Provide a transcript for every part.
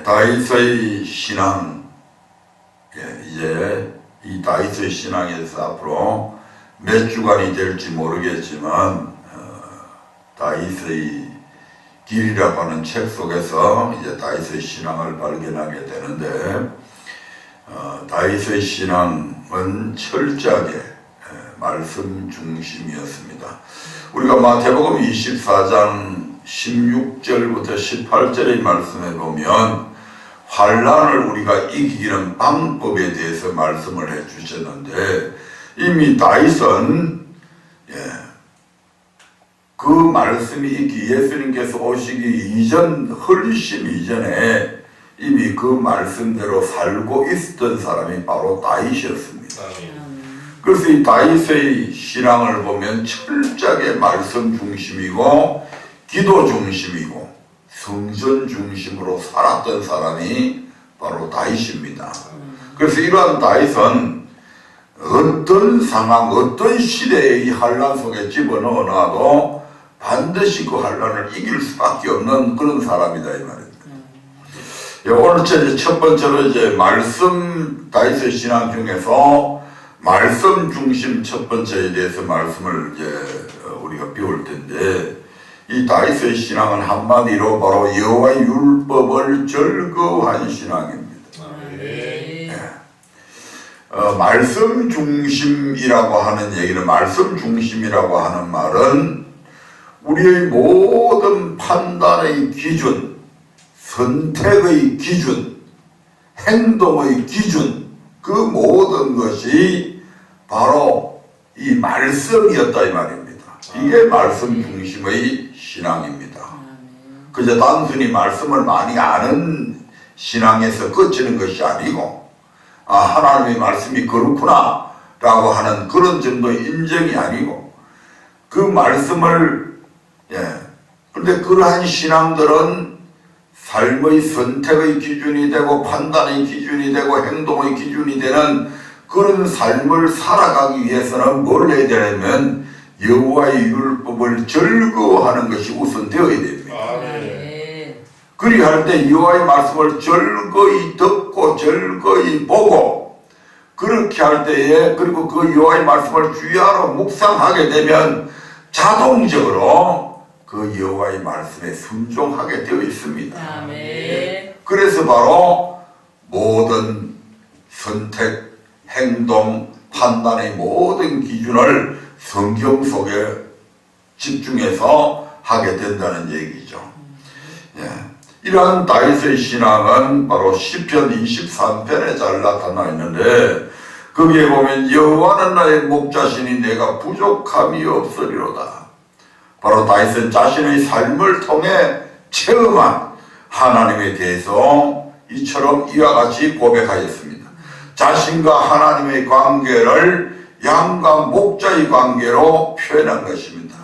다윗의 신앙, 이제 이 다윗의 신앙에서 앞으로 몇 주간이 될지 모르겠지만 다윗의 길이라고 하는 책 속에서 이제 다윗의 신앙을 발견하게 되는데, 다윗의 신앙은 철저하게 말씀 중심이었습니다. 우리가 마태복음 24장 16절부터 18절의 말씀에 보면 환난을 우리가 이기는 방법에 대해서 말씀을 해주셨는데, 이미 다윗은 그 말씀이 있기, 예수님께서 오시기 이전, 훨씬 이전에 이미 그 말씀대로 살고 있었던 사람이 바로 다윗이었습니다. 그래서 이 다윗의 신앙을 보면 철저하게 말씀 중심이고 기도 중심이고 성전 중심으로 살았던 사람이 바로 다윗입니다. 그래서 이러한 다윗은 어떤 상황, 어떤 시대의 이 환난 속에 집어넣어 놔도 반드시 그 환난을 이길 수밖에 없는 그런 사람이다 이 말입니다. 오늘 첫 번째로 이제 말씀, 다윗의 신앙 중에서 말씀 중심 첫 번째에 대해서 말씀을 이제 우리가 배울 텐데, 이 다윗의 신앙은 한마디로 바로 여호와의 율법을 즐거워한 신앙입니다. 말씀 중심이라고 하는 얘기는, 말씀 중심이라고 하는 말은 우리의 모든 판단의 기준, 선택의 기준, 행동의 기준, 그 모든 것이 바로 이 말씀이었다 이 말입니다. 이게 말씀 중심의 신앙입니다. 그저 단순히 말씀을 많이 아는 신앙에서 그치는 것이 아니고, 하나님의 말씀이 그렇구나 라고 하는 그런 정도의 인정이 아니고, 그 말씀을 그런데 그러한 신앙들은 삶의 선택의 기준이 되고 판단의 기준이 되고 행동의 기준이 되는 그런 삶을 살아가기 위해서는 뭘 해야 되냐면 여호와의 율법을 즐거워하는 것이 우선 되어야 됩니다. 그리할 때 여호와의 말씀을 즐거이 듣고 즐거이 보고, 그렇게 할 때에, 그리고 그 여호와의 말씀을 주야로 묵상하게 되면 자동적으로 그 여호와의 말씀에 순종하게 되어 있습니다. 그래서 바로 모든 선택, 행동, 판단의 모든 기준을 성경 속에 집중해서 하게 된다는 얘기죠. 이러한 다윗의 신앙은 바로 시편 23편에 잘 나타나 있는데, 거기에 보면 여호와는 나의 목자시니 내가 부족함이 없으리로다. 바로 다윗은 자신의 삶을 통해 체험한 하나님에 대해서 이처럼 이와 같이 고백하였습니다. 자신과 하나님의 관계를 양과 목자의 관계로 표현한 것입니다.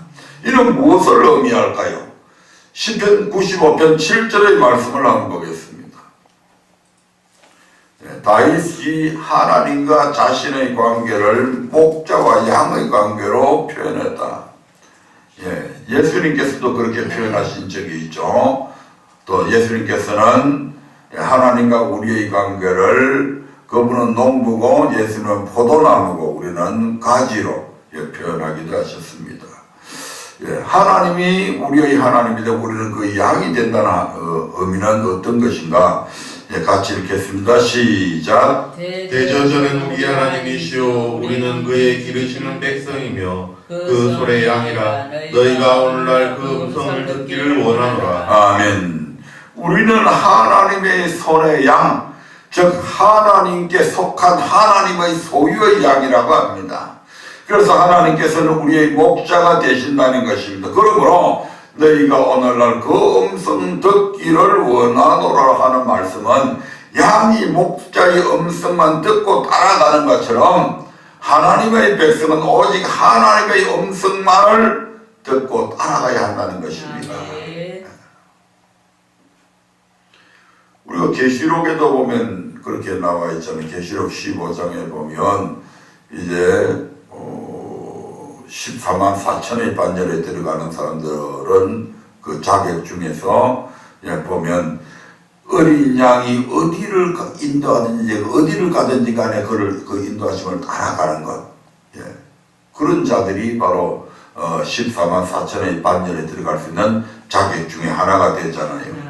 이는 무엇을 의미할까요? 시편 95편 7절의 말씀을 한번 보겠습니다. 다윗이 하나님과 자신의 관계를 목자와 양의 관계로 표현했다. 예수님께서도 그렇게 표현하신 적이 있죠. 또 예수님께서는 하나님과 우리의 관계를, 그분은 농부고 예수는 포도나무고 우리는 가지로 표현하기도 하셨습니다. 하나님이 우리의 하나님이다, 우리는 그 양이 된다는 의미는 어떤 것인가? 같이 읽겠습니다. 시작. 대저전은 우리 하나님이시오, 우리는 그의 기르시는 백성이며 그 소의 양이라. 너희가 오늘날 그 음성을 듣기를 원하노라. 아멘. 우리는 하나님의 손의 양, 즉 하나님께 속한 하나님의 소유의 양이라고 합니다. 그래서 하나님께서는 우리의 목자가 되신다는 것입니다. 그러므로 너희가 오늘날 그 음성 듣기를 원하노라 하는 말씀은 양이 목자의 음성만 듣고 따라가는 것처럼 하나님의 백성은 오직 하나님의 음성만을 듣고 따라가야 한다는 것입니다. 우리가 계시록에도 보면 그렇게 나와 있잖아요. 계시록 15장에 보면 이제 14만 4천의 반열에 들어가는 사람들은 그 자격 중에서 보면 어린 양이 어디를 인도하든지 어디를 가든지 간에 그를 그 인도하심을 따라가는 것. 예. 그런 자들이 바로 14만 4천의 반열에 들어갈 수 있는 자격 중에 하나가 되잖아요.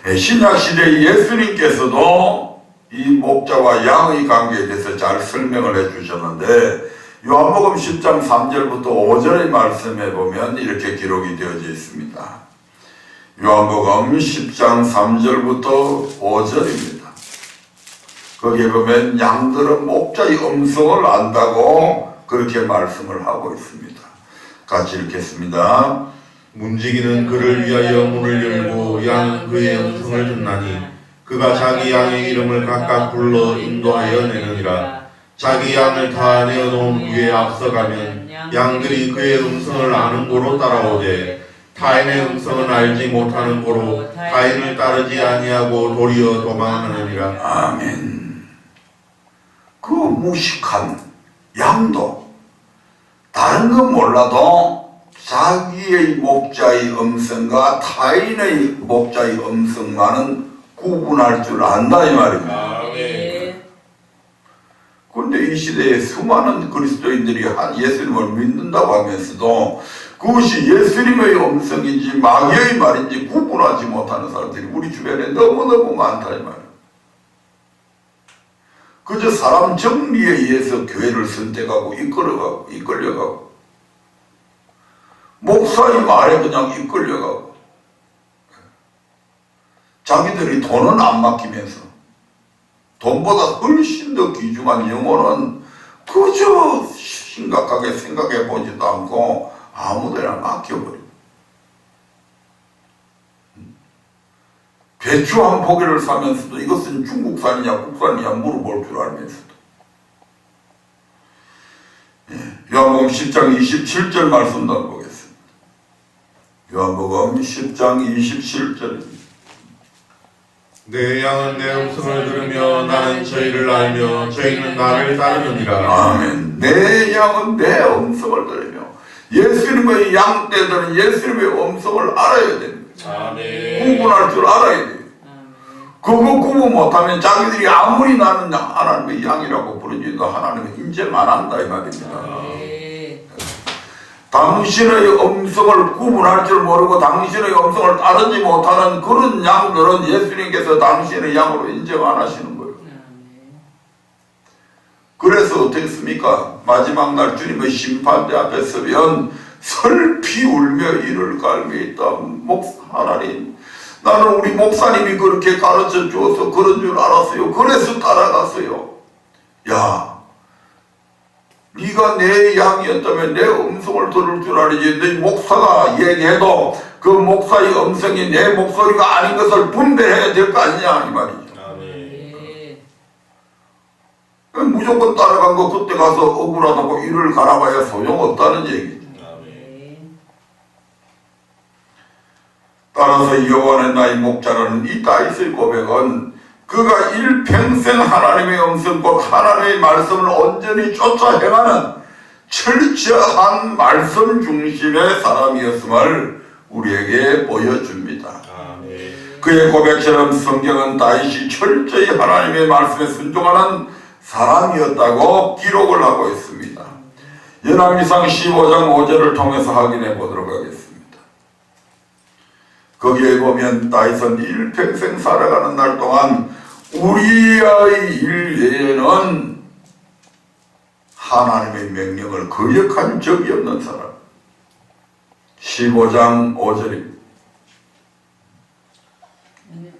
예. 신약 시대 예수님께서도 이 목자와 양의 관계에 대해서 잘 설명을 해주셨는데 요한복음 10장 3절부터 5절의 말씀에 보면 이렇게 기록이 되어져 있습니다. 요한복음 10장 3절부터 5절입니다. 거기에 보면 양들은 목자의 음성을 안다고 그렇게 말씀을 하고 있습니다. 같이 읽겠습니다. 문지기는 그를 위하여 문을 열고 양은 그의 음성을 듣나니 그가 자기 양의 이름을 각각 불러 인도하여 내느니라. 자기 양을 다 내어놓은 위에 앞서가면 양들이 그의 음성을 아는 고로 따라오되 타인의 음성은 알지 못하는 고로 타인을 따르지 아니하고 도리어 도망하느니라. 아멘. 그 무식한 양도 다른 건 몰라도 자기의 목자의 음성과 타인의 목자의 음성만은 구분할 줄 안다 이 말입니다. 그런데 이 시대에 수많은 그리스도인들이 예수님을 믿는다고 하면서도 그것이 예수님의 음성인지 마귀의 말인지 구분하지 못하는 사람들이 우리 주변에 너무너무 많다 이 말이에요. 그저 사람 정리에 의해서 교회를 선택하고 이끌려가고 목사의 말에 그냥 이끌려가고 자기들이 돈은 안 맡기면서 돈보다 훨씬 더 귀중한 영혼은 그저 심각하게 생각해 보지도 않고 아무데나 맡겨버립니다. 배추 한 포기를 사면서도 이것은 중국산이냐 국산이냐 물어볼 줄 알면서도. 요한복음 10장 27절 말씀도 한번 보겠습니다. 요한복음 10장 27절입니다. 내 양은 내 음성을 들으며 나는 저희를 알며 저희는 나를 따르느니라. 아멘. 내 양은 내 음성을 들으며 예수님의 양떼들은 예수님의 음성을 알아야 됩니다. 아멘. 구분할 줄 알아야 돼요. 그거 구분 못하면 자기들이 아무리 나는 하나님의 양이라고 부르지도 하나님의 인정 안 한다 이 말입니다. 당신의 음성을 구분할 줄 모르고 당신의 음성을 따르지 못하는 그런 양들은 예수님께서 당신의 양으로 인정 안 하시는 거예요. 그래서 어떻겠습니까? 마지막 날 주님의 심판대 앞에 서면 슬피 울며 이를 갈며 있다. 하나님, 나는 우리 목사님이 그렇게 가르쳐 주어서 그런 줄 알았어요. 그래서 따라갔어요. 야, 네가 내 양이었다면 내 음성을 들을 줄 알지. 내 목사가 얘기해도 그 목사의 음성이 내 목소리가 아닌 것을 분별해야 될 거 아니냐 이 말이죠. 무조건 따라간 거 그때 가서 억울하다고 이를 갈아봐야 소용없다는 얘기죠. 따라서 여호와는 나의 목자라는 이 다윗의 고백은 그가 일평생 하나님의 음성 곧 하나님의 말씀을 온전히 쫓아 행하는 철저한 말씀 중심의 사람이었음을 우리에게 보여줍니다. 그의 고백처럼 성경은 다윗이 철저히 하나님의 말씀에 순종하는 사람이었다고 기록을 하고 있습니다. 연합기상 15장 5절을 통해서 확인해 보도록 하겠습니다. 거기에 보면 다윗은 일평생 살아가는 날 동안 우리의 일 외에는 하나님의 명령을 거역한 적이 없는 사람. 15장 5절입니다.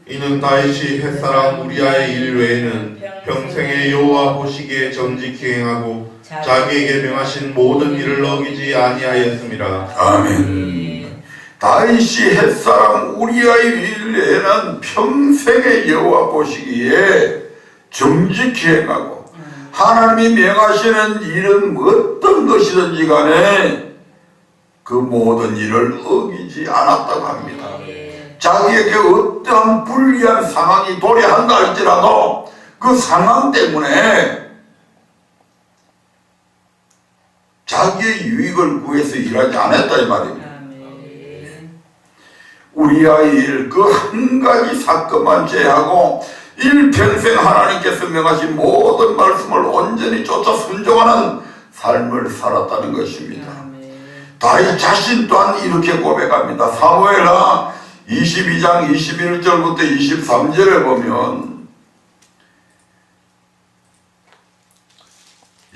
이는 다윗이 햇사람 우리아의 일 외에는 평생에 여호와 보시기에 정직히 행하고 자기에게 명하신 모든 일을 어기지 아니하였습니다. 아멘. 다윗이 햇사람 우리아의 일 외에는 평생에 여호와 보시기에 정직히 행하고 하나님이 명하시는 일은 어떤 것이든지 간에 그 모든 일을 어기지 않았다고 합니다. 자기에게 어떠한 불리한 상황이 도래한다 할지라도 그 상황 때문에 자기의 유익을 구해서 일하지 않았다 이 말입니다. 우리의 일 그 한 가지 사건만 제하고 일평생 하나님께서 명하신 모든 말씀을 온전히 쫓아 순종하는 삶을 살았다는 것입니다. 다윗 자신 또한 이렇게 고백합니다. 사무엘하 22장 21절부터 23절에 보면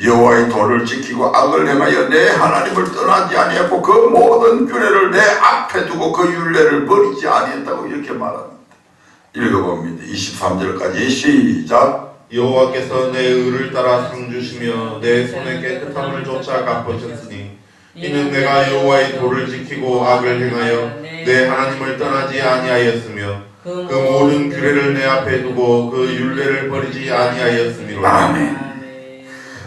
여호와의 도를 지키고 악을 행하여 내 하나님을 떠나지 아니하고 그 모든 규례를 내 앞에 두고 그 율례를 버리지 아니했다고 이렇게 말합니다. 읽어봅니다. 23절까지 시작. 여호와께서 내 의를 따라 상 주시며 내 손의 깨끗함을 쫓아 갚으셨으니 이는 내가 여호와의 도를 지키고 악을 행하여 내 하나님을 떠나지 아니하였으며 그 모든 규례를 내 앞에 두고 그 율례를 버리지 아니하였음이로라. 아멘.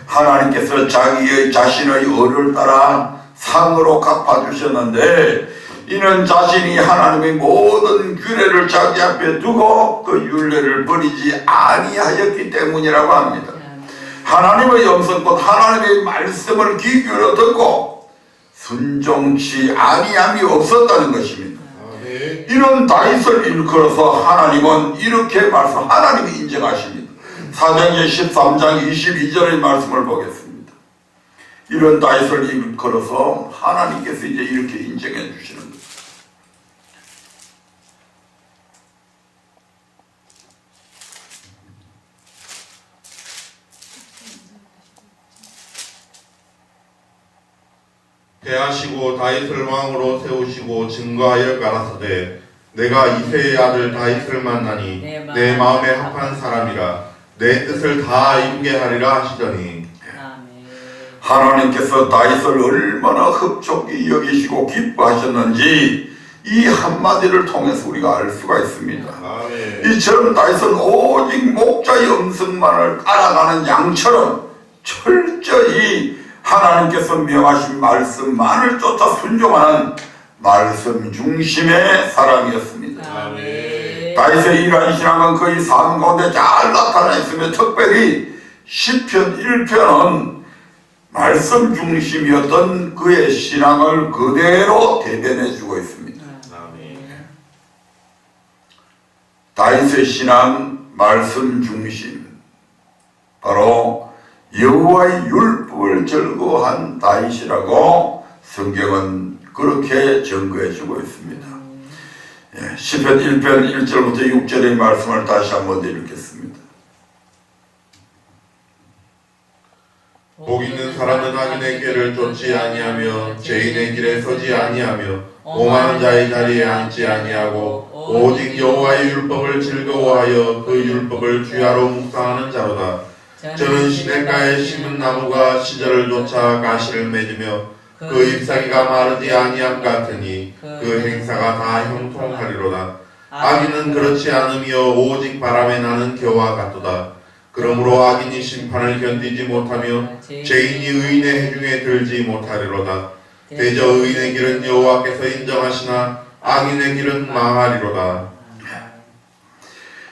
하나님께서 자신의 의를 따라 상으로 갚아주셨는데 이는 자신이 하나님의 모든 규례를 자기 앞에 두고 그 율례를 버리지 아니하였기 때문이라고 합니다. 하나님의 음성 곧 하나님의 말씀을 귀 기울여 듣고 순종치 아니함이 없었다는 것입니다. 이런 다윗을 일컬어서 하나님은 이렇게 하나님이 인정하십니다. 사도행전 13장 22절의 말씀을 보겠습니다. 이런 다윗을 일컬어서 하나님께서 이제 이렇게 인정해 주시는 겁니다. 대하시고 다윗을 왕으로 세우시고 증거하여 가라사대 내가 이새의 아들 다윗을 만나니 내 마음에 합한 사람이라 내 뜻을 다 이루게 하리라 하시더니 하나님께서 다윗을 얼마나 흡족히 여기시고 기뻐하셨는지 이 한마디를 통해서 우리가 알 수가 있습니다. 이처럼 다윗은 오직 목자의 음성만을 따라가는 양처럼 철저히 하나님께서 명하신 말씀만을 쫓아 순종하는 말씀 중심의 사람이었습니다. 다윗의 이러한 신앙은 그의 삶 가운데 잘 나타나 있으며 특별히 시편 1편은 말씀 중심이었던 그의 신앙을 그대로 대변해 주고 있습니다. 다윗의 신앙 말씀 중심, 바로 여호와의 율법을 즐거워한 다윗이라고 성경은 그렇게 증거해 주고 있습니다. 시편 1편 1절부터 6절의 말씀을 다시 한번 읽겠습니다. 복 있는 사람은 악인의 길을 쫓지 아니하며 죄인의 길에 서지 아니하며 오만한 자의 자리에 앉지 아니하고 오직 여호와의 율법을 즐거워하여 그 율법을 주야로 묵상하는 자로다. 저는 시냇가에 심은 나무가 시절을 쫓아 가시를 맺으며 그 잎사귀가 마르지 아니함 같으니 그 행사가 다 형통하리로다. 악인은 그렇지 않으며 오직 바람에 나는 겨와 같도다. 그러므로 악인이 심판을 견디지 못하며 죄인이 의인의 해중에 들지 못하리로다. 대저 의인의 길은 여호와께서 인정하시나 악인의 길은 망하리로다.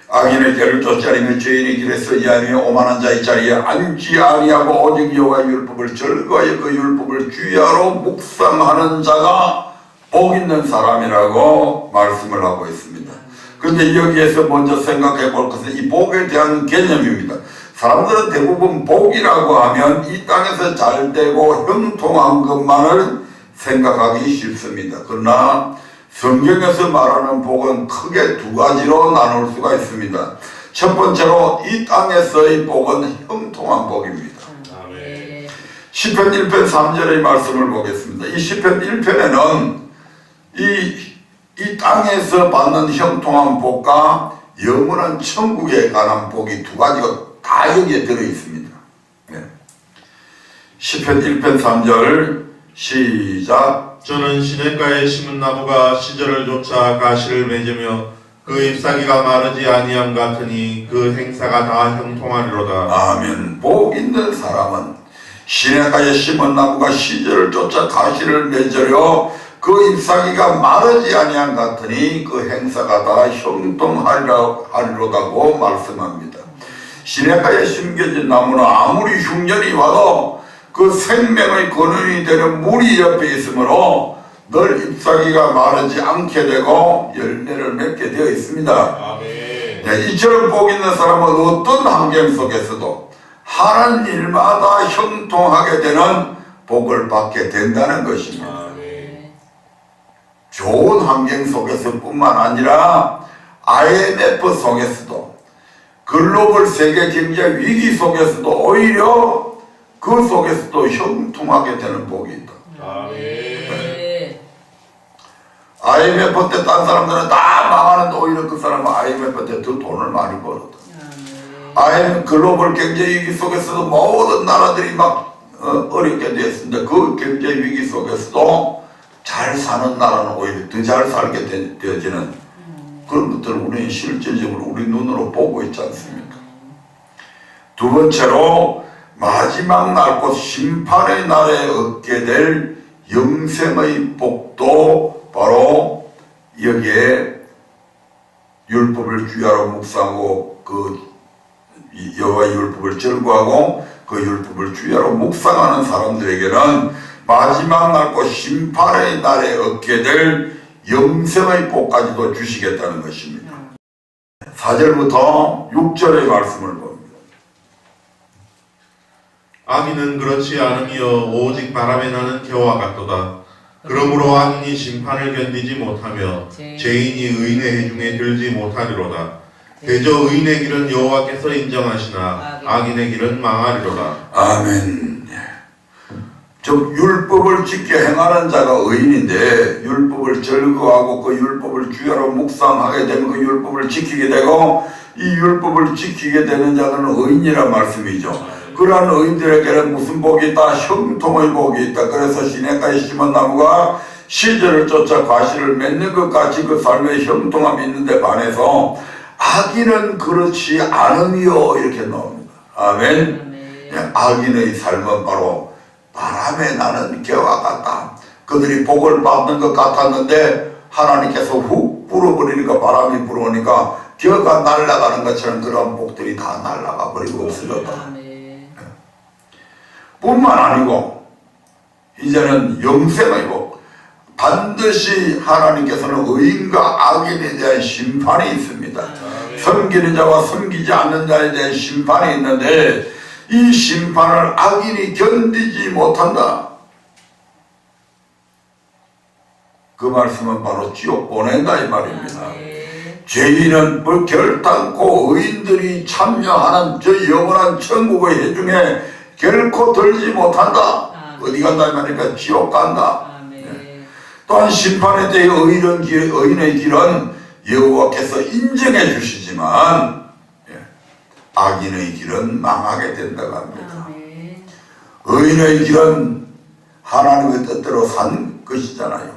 악인의 길을 쫓지 않으며 죄인의 길에 서지 아니하며 오만한 자의 자리에 앉지 아니하고 오직 여호와의 율법을 즐거워하여 그 율법을 주야로 묵상하는 자가 복 있는 사람이라고 말씀을 하고 있습니다. 그런데 여기에서 먼저 생각해 볼 것은 이 복에 대한 개념입니다. 사람들은 대부분 복이라고 하면 이 땅에서 잘 되고 형통한 것만을 생각하기 쉽습니다. 그러나 성경에서 말하는 복은 크게 두 가지로 나눌 수가 있습니다. 첫 번째로 이 땅에서의 복은 형통한 복입니다. 시편 1편 3절의 말씀을 보겠습니다. 이 시편 1편에는 이 땅에서 받는 형통한 복과 영원한 천국에 관한 복이 두 가지가 다 여기에 들어있습니다. 시편 1편 3절 시작. 저는 시냇가에 심은 나무가 시절을 쫓아 가시를 맺으며 그 잎사귀가 마르지 아니함 같으니 그 행사가 다 형통하리로다. 아멘. 복 있는 사람은 시냇가에 심은 나무가 시절을 쫓아 가시를 맺으려 그 잎사귀가 마르지 아니함 같으니 그 행사가 다 형통하리로다고 말씀합니다. 시냇가에 심겨진 나무는 아무리 흉년이 와도 그 생명의 근원이 되는 물이 옆에 있으므로 늘 잎사귀가 마르지 않게 되고 열매를 맺게 되어 있습니다. 아멘. 네, 이처럼 복 있는 사람은 어떤 환경 속에서도 하는 일마다 형통하게 되는 복을 받게 된다는 것입니다. 아멘. 좋은 환경 속에서뿐만 아니라 IMF 속에서도 글로벌 세계 경제 위기 속에서도 오히려 그 속에서도 형통하게 되는 복이 있다. 아멘. IMF 때 딴 사람들은 다 망하는데 오히려 그 사람은 IMF 때 더 돈을 많이 벌었다. IMF 글로벌 경제 위기 속에서도 모든 나라들이 막 어렵게 되었습니다. 그 경제 위기 속에서도 잘 사는 나라는 오히려 더 잘 살게 되어지는 그런 것들을 우리는 실제적으로 우리 눈으로 보고 있지 않습니까? 두 번째로 마지막 날 곧 심판의 날에 얻게 될 영생의 복도 바로 여기에 율법을 주야로 묵상하고 그 여호와의 율법을 절구하고 그 율법을 주야로 묵상하는 사람들에게는 마지막 날 곧 심판의 날에 얻게 될 영생의 복까지도 주시겠다는 것입니다. 4절부터 6절의 말씀을 봅니다. 악인은 그렇지 않으며 오직 바람에 나는 겨와 같도다. 그러므로 악인이 심판을 견디지 못하며 죄인이 의인의 해중에 들지 못하리로다. 대저 의인의 길은 여호와께서 인정하시나 악인의 길은 망하리로다. 아멘. 즉 율법을 지켜 행하는 자가 의인인데 율법을 절거하고 그 율법을 주야로 묵상하게 되면 그 율법을 지키게 되고 이 율법을 지키게 되는 자들은 의인이란 말씀이죠. 그러한 의인들에게는 무슨 복이 있다? 형통의 복이 있다. 그래서 시냇가에 심은 나무가 시절을 쫓아 과실을 맺는 것 같이 그 삶의 형통함이 있는데 반해서 악인은 그렇지 않으며 이렇게 나옵니다. 아멘. 악인의 삶은 바로 바람에 나는 겨와 같다. 그들이 복을 받는 것 같았는데 하나님께서 훅 불어버리니까 바람이 불어오니까 겨가 날아가는 것처럼 그런 복들이 다 날아가 버리고 없어졌다. 뿐만 아니고 이제는 영생의 복. 반드시 하나님께서는 의인과 악인에 대한 심판이 있습니다. 섬기는 자와 섬기지 않는 자에 대한 심판이 있는데 이 심판을 악인이 견디지 못한다. 그 말씀은 바로 지옥 보낸다 이 말입니다. 죄인은 뭐 결단코 의인들이 참여하는 저 영원한 천국의 해중에 결코 들지 못한다. 어디 간다 이 말이니까 지옥 간다. 또한 심판에 대해 의인의 길은 여호와께서 인정해 주시지만 악인의 길은 망하게 된다고 합니다. 의인의 길은 하나님의 뜻대로 산 것이잖아요.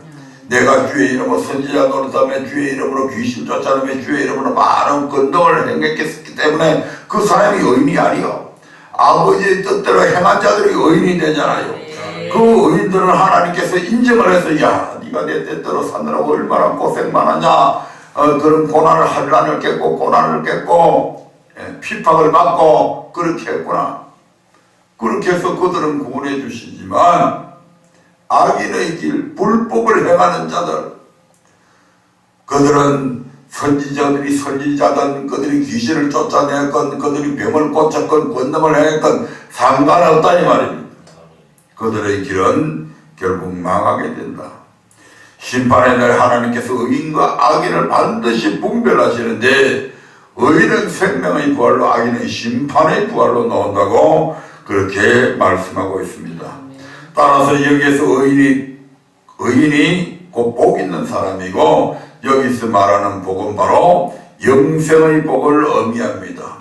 내가 주의 이름으로 선지자 노릇하며 주의 이름으로 귀신 쫓아내며 주의 이름으로 많은 건동을 행했기 때문에 그 사람이 의인이 아니요. 아버지의 뜻대로 행한 자들이 의인이 되잖아요. 그 의인들은 하나님께서 인정을 해서 야 네가 내 뜻대로 사느라고 얼마나 고생 많았냐. 그런 고난을 한란을 깼고 고난을 깼고 피팍을 받고 그렇게 했구나. 그렇게 해서 그들은 구원해 주시지만 악인의 길, 불법을 행하는 자들, 그들은 선지자들이 선지자든 그들이 귀신을 쫓아내건 그들이 병을 고쳤건 권능을 행했건 상관없다 이 말입니다. 그들의 길은 결국 망하게 된다. 심판의 날 하나님께서 의인과 악인을 반드시 분별하시는데 의인은 생명의 부활로 악인은 심판의 부활로 나온다고 그렇게 말씀하고 있습니다. 따라서 여기에서 의인이 곧 복 있는 사람이고 여기서 말하는 복은 바로 영생의 복을 의미합니다.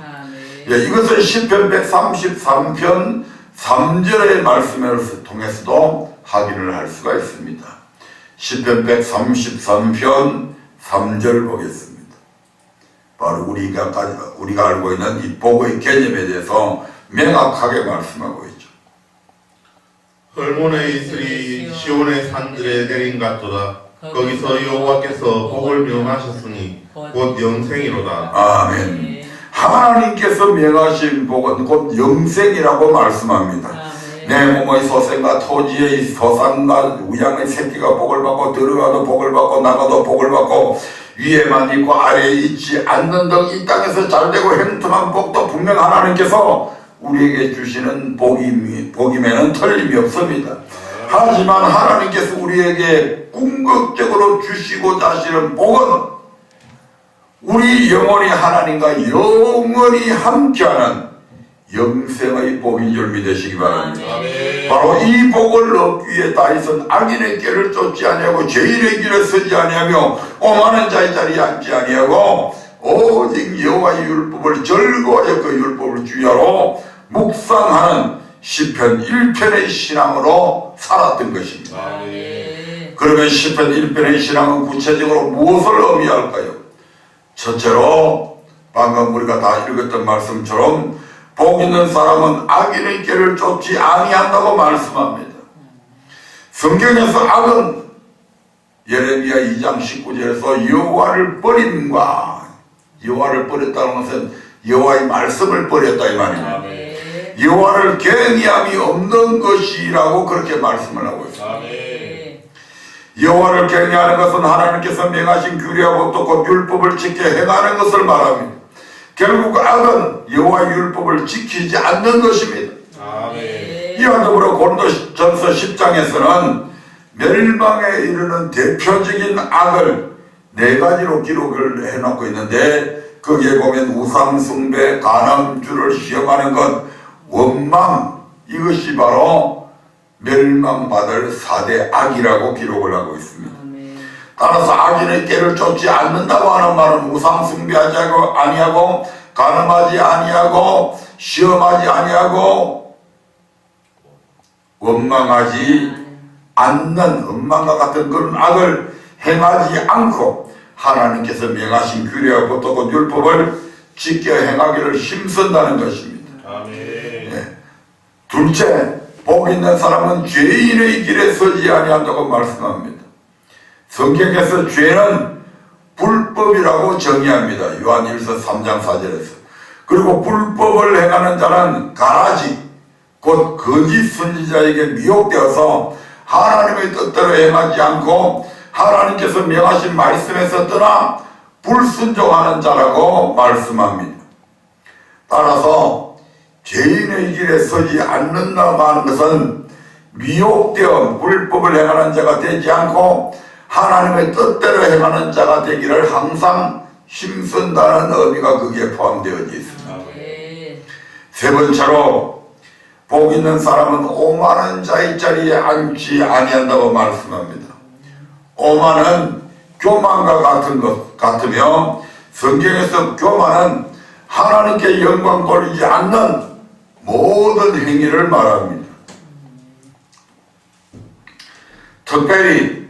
이것은 시편 133편 3절의 말씀을 통해서도 확인을 할 수가 있습니다. 시편 133편 3절 보겠습니다. 바로 우리가 알고 있는 이 복의 개념에 대해서 명확하게 말씀하고 있죠. 헐몬의 이슬이 시온의 산들에 내린 같도다. 거기서 여호와께서 복을 명하셨으니 곧 영생이로다. 아멘. 하나님께서 명하신 복은 곧 영생이라고 말씀합니다. 내 몸의 소생과 토지의 소산과 우양의 새끼가 복을 받고 들어가도 복을 받고 나가도 복을 받고 위에만 있고 아래에 있지 않는 등 이 땅에서 잘되고 행통한 복도 분명 하나님께서 우리에게 주시는 복임에는 틀림이 없습니다. 하지만 하나님께서 우리에게 궁극적으로 주시고자 하시는 복은 우리 영혼이 하나님과 영원히 함께하는 영생의 복인 줄 믿으시기 바랍니다. 바로 이 복을 얻기 위해 다윗은 악인의 길을 쫓지 아니하고 죄인의 길에 서지 아니하며 오만한 자의 자리에 앉지 아니하고 오직 여호와의 율법을 즐거워하여 그 율법을 주야로 묵상하는 시편 1편의 신앙으로 살았던 것입니다. 그러면 시편 1편의 신앙은 구체적으로 무엇을 의미할까요? 첫째로 방금 우리가 다 읽었던 말씀처럼 복 있는 사람은 악인의 길을 쫓지 아니한다고 말씀합니다. 성경에서 악은 예레미야 2장 19절에서 여호와를 버림과 여호와를 버렸다는 것은 여호와의 말씀을 버렸다 이 말입니다. 여호와를 경외함이 없는 것이라고 그렇게 말씀을 하고 있습니다. 여호와를 경외하는 것은 하나님께서 명하신 규례와 법도고 율법을 지켜 행하는 것을 말합니다. 결국 악은 여호와의 율법을 지키지 않는 것입니다. 이와 더불어 고린도전서 10장에서는 멸망에 이르는 대표적인 악을 4가지로 기록을 해놓고 있는데 거기에 보면 우상 숭배, 간음주를 시험하는 것, 원망, 이것이 바로 멸망받을 4대 악이라고 기록을 하고 있습니다. 따라서 악인의 길을 쫓지 않는다고 하는 말은 우상 숭배하지 아니하고 간음하지 아니하고 시험하지 아니하고 원망하지 않는 원망과 같은 그런 악을 행하지 않고 하나님께서 명하신 규례와 법도고 율법을 지켜 행하기를 힘쓴다는 것입니다. 네. 둘째, 복 있는 사람은 죄인의 길에 서지 아니한다고 말씀합니다. 성경에서 죄는 불법이라고 정의합니다. 요한일서 3장 4절에서. 그리고 불법을 행하는 자는 가라지 곧 거짓 선지자에게 미혹되어서 하나님의 뜻대로 행하지 않고 하나님께서 명하신 말씀에서 떠나 불순종하는 자라고 말씀합니다. 따라서 죄인의 길에 서지 않는다고 하는 것은 미혹되어 불법을 행하는 자가 되지 않고 하나님의 뜻대로 행하는 자가 되기를 항상 힘쓴다는 의미가 거기에 포함되어 있습니다. 세 번째로 복 있는 사람은 오만한 자의 자리에 앉지 아니한다고 말씀합니다. 오만은 교만과 같은 것 같으며 성경에서 교만은 하나님께 영광 돌리지 않는 모든 행위를 말합니다. 특별히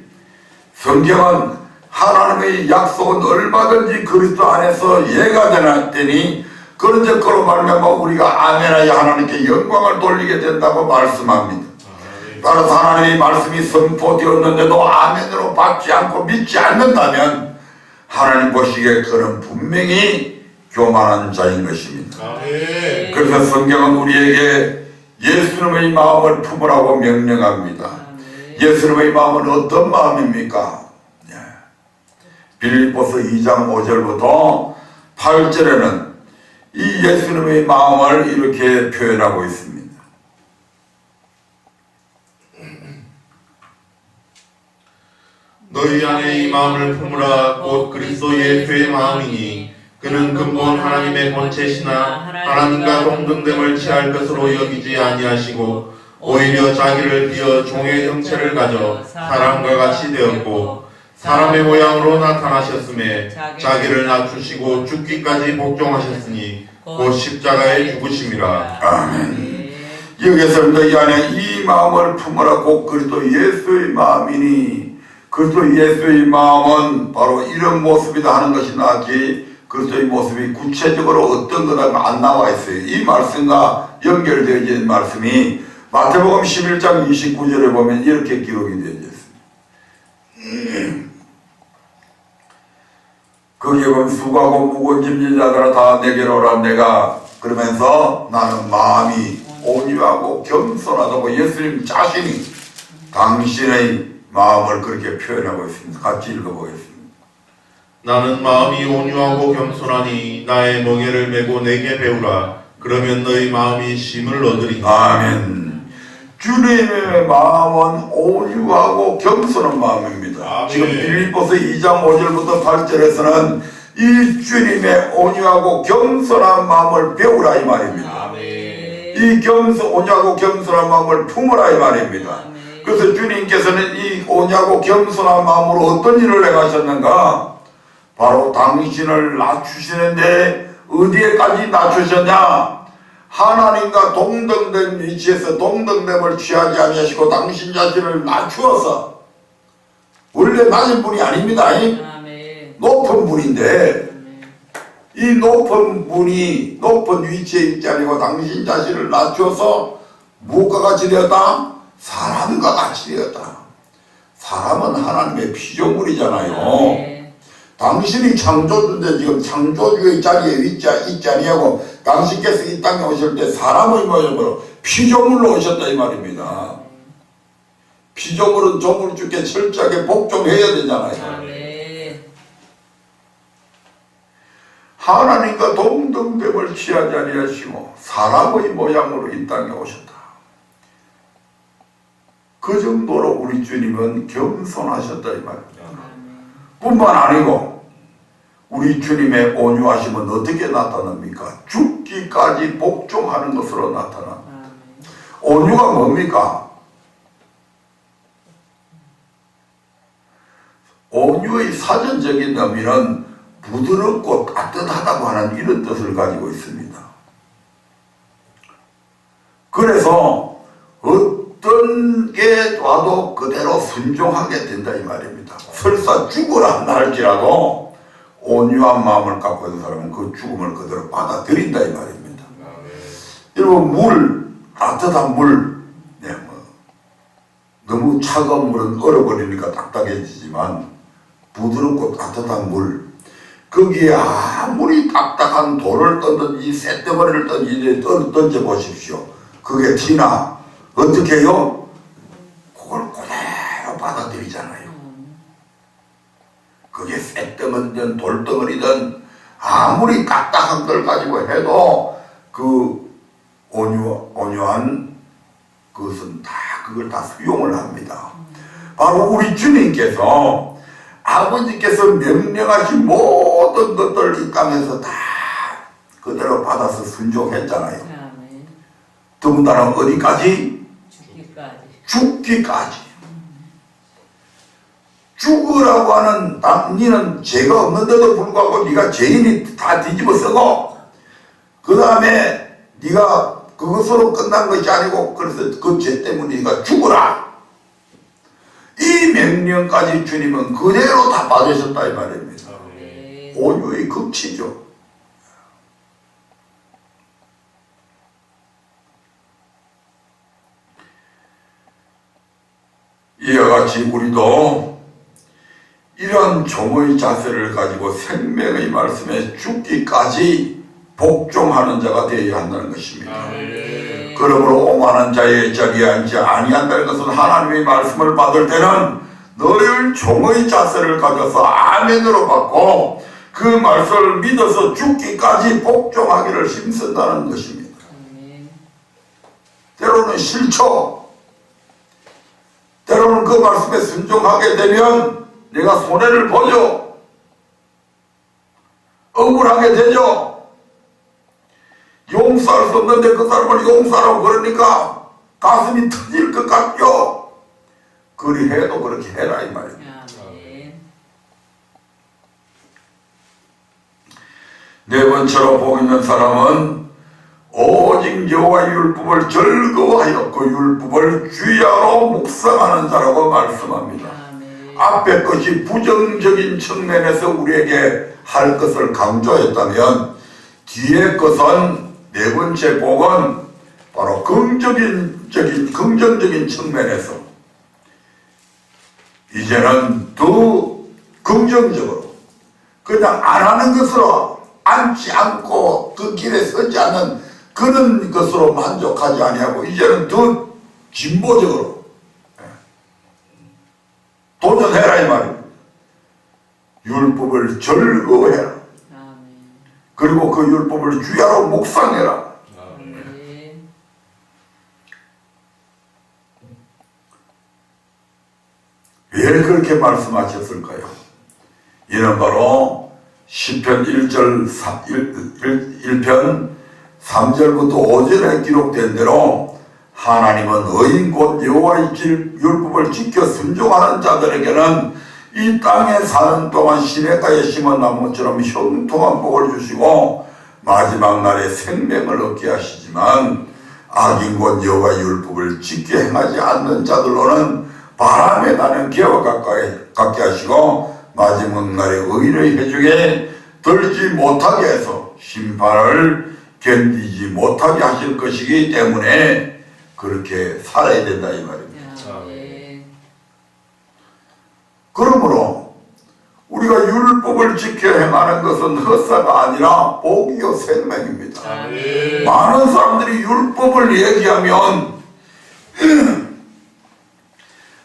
성경은 하나님의 약속은 얼마든지 그리스도 안에서 예가 되니 그런 적으로 말미암아 우리가 아멘하여 하나님께 영광을 돌리게 된다고 말씀합니다. 따라서 하나님의 말씀이 선포되었는데도 아멘으로 받지 않고 믿지 않는다면 하나님 보시기에 그는 분명히 교만한 자인 것입니다. 그래서 성경은 우리에게 예수님의 마음을 품으라고 명령합니다. 예수님의 마음은 어떤 마음입니까? 빌립보서 2장 5절부터 8절에는 이 예수님의 마음을 이렇게 표현하고 있습니다. 너희 안에 이 마음을 품으라. 곧 그리스도 예수의 마음이니 그는 근본 하나님의 본체시나 하나님과 동등됨을 취할 것으로 여기지 아니하시고 오히려 자기를 비어 종의 형체를 가져 사람과 같이 되었고 사람의 모양으로 나타나셨음에 자기를 낮추시고 죽기까지 복종하셨으니 곧 십자가에 죽으심이라. 아멘. 여기서 너희 안에 이 마음을 품으라. 곧 그리스도 예수의 마음이니 그리스도 예수의 마음은 바로 이런 모습이다 하는 것이 나지 그리스도의 모습이 구체적으로 어떤 거다 안 나와 있어요. 이 말씀과 연결되어 있는 말씀이 마태복음 11장 29절에 보면 이렇게 기록이 되어 있습니다. 거기에 보면 수고하고 무거운 짐진 자들아 다 내게로 오라. 내가 그러면서 나는 마음이 온유하고 겸손하다고 예수님 자신이 당신의 마음을 그렇게 표현하고 있습니다. 같이 읽어보겠습니다. 나는 마음이 온유하고 겸손하니 나의 멍에를 메고 내게 배우라. 그러면 너희 마음이 쉼을 얻으리니. 아멘. 주님의 마음은 온유하고 겸손한 마음입니다. 아멘. 지금 빌립보서 2장 5절부터 8절에서는 이 주님의 온유하고 겸손한 마음을 배우라 이 말입니다. 아멘. 이 온유하고 겸손한 마음을 품으라 이 말입니다. 그래서 주님께서는 이 온유하고 겸손한 마음으로 어떤 일을 행하셨는가? 바로 당신을 낮추시는데 어디에까지 낮추셨냐? 하나님과 동등된 위치에서 동등됨을 취하지 아니하시고 당신 자신을 낮추어서, 원래 낮은 분이 아닙니다. 높은 분인데 이 높은 분이 높은 위치에 있지 아니고 당신 자신을 낮추어서 무엇과 같이 되었다? 사람과 같이 되었다. 사람은 하나님의 피조물이잖아요. 당신이 창조주인데 지금 창조주의 자리에 있지 아니하고 당신께서 이 땅에 오실 때 사람의 모양으로 피조물로 오셨다 이 말입니다. 피조물은 조물주께 철저하게 복종해야 되잖아요. 하나님과 동등됨을 취하지 아니하시고 사람의 모양으로 이 땅에 오셨다. 그 정도로 우리 주님은 겸손하셨다 이 말입니다. 뿐만 아니고 우리 주님의 온유하심은 어떻게 나타납니까? 죽기까지 복종하는 것으로 나타납니다. 온유가 뭡니까? 온유의 사전적인 의미는 부드럽고 따뜻하다고 하는 이런 뜻을 가지고 있습니다. 그래서 어떤 게 와도 그대로 순종하게 된다 이 말입니다. 설사 죽으라 한다 할지라도 온유한 마음을 갖고 있는 사람은 그 죽음을 그대로 받아들인다 이 말입니다. 여러분 따뜻한 물, 너무 차가운 물은 얼어버리니까 딱딱해지지만 부드럽고 따뜻한 물, 거기에 아무리 딱딱한 돌을 던든지 쇳덩어리를 던지지 던져보십시오. 그게 티나 어떻게 해요? 그걸 그대로 받아들이잖아요. 그게 쇳덩어리든 돌덩어리든 아무리 딱딱한 걸 가지고 해도 그 온유한 그것은 그걸 다 수용을 합니다. 바로 우리 주님께서 아버지께서 명령하신 모든 것들을 이 땅에서 다 그대로 받아서 순종했잖아요. 더군다나 어디까지? 죽기까지. 죽으라고 하는 니는 죄가 없는데도 불구하고 네가 죄인이 다 뒤집어 쓰고 그 다음에 네가 그것으로 끝난 것이 아니고 그래서 그 죄 때문에 네가 죽으라. 이 명령까지 주님은 그대로 다 받으셨다 이 말입니다. 온유의 극치죠. 이와 같이 우리도 이런 종의 자세를 가지고 생명의 말씀에 죽기까지 복종하는 자가 되어야 한다는 것입니다. 그러므로 오만한 자의 자리에 앉지 아니한다는 것은 하나님의 말씀을 받을 때는 늘 종의 자세를 가져서 아멘으로 받고 그 말씀을 믿어서 죽기까지 복종하기를 힘쓴다는 것입니다. 때로는 싫죠. 때로는 그 말씀에 순종하게 되면 내가 손해를 보죠. 억울하게 되죠. 용서할 수 없는데 그 사람을 용서하라고 그러니까 가슴이 터질 것 같죠. 그리 해도 그렇게 해라 이 말입니다. 네 번째로 복 있는 사람은 오직 여호와의 율법을 즐거워하여 그 율법을 주야로 묵상하는 자라고 말씀합니다. 앞에 것이 부정적인 측면에서 우리에게 할 것을 강조했다면 뒤에 것은 네 번째 복은 바로 긍정적인 측면에서 이제는 더 긍정적으로 그냥 안 하는 것으로 앉지 않고 그 길에 서지 않는 그런 것으로 만족하지 아니하고 이제는 더 진보적으로 도전해라 이 말입니다. 율법을 즐거워해라. 그리고 그 율법을 주야로 묵상해라. 왜 그렇게 말씀하셨을까요? 이는 바로 시편 1편 3절부터 5절에 기록된 대로 하나님은 의인 곧 여호와의 율법을 지켜 순종하는 자들에게는 이 땅에 사는 동안 시냇가에 심은 나무처럼 형통한 복을 주시고 마지막 날에 생명을 얻게 하시지만 악인 곧 여호와의 율법을 지켜 행하지 않는 자들로는 바람에 나는 개와 같게 하시고 마지막 날에 의인의 회중에 들지 못하게 해서 심판을 견디지 못하게 하실 것이기 때문에 그렇게 살아야 된다 이 말입니다. 그러므로 우리가 율법을 지켜 행하는 것은 헛사가 아니라 복이요 생명입니다. 많은 사람들이 율법을 얘기하면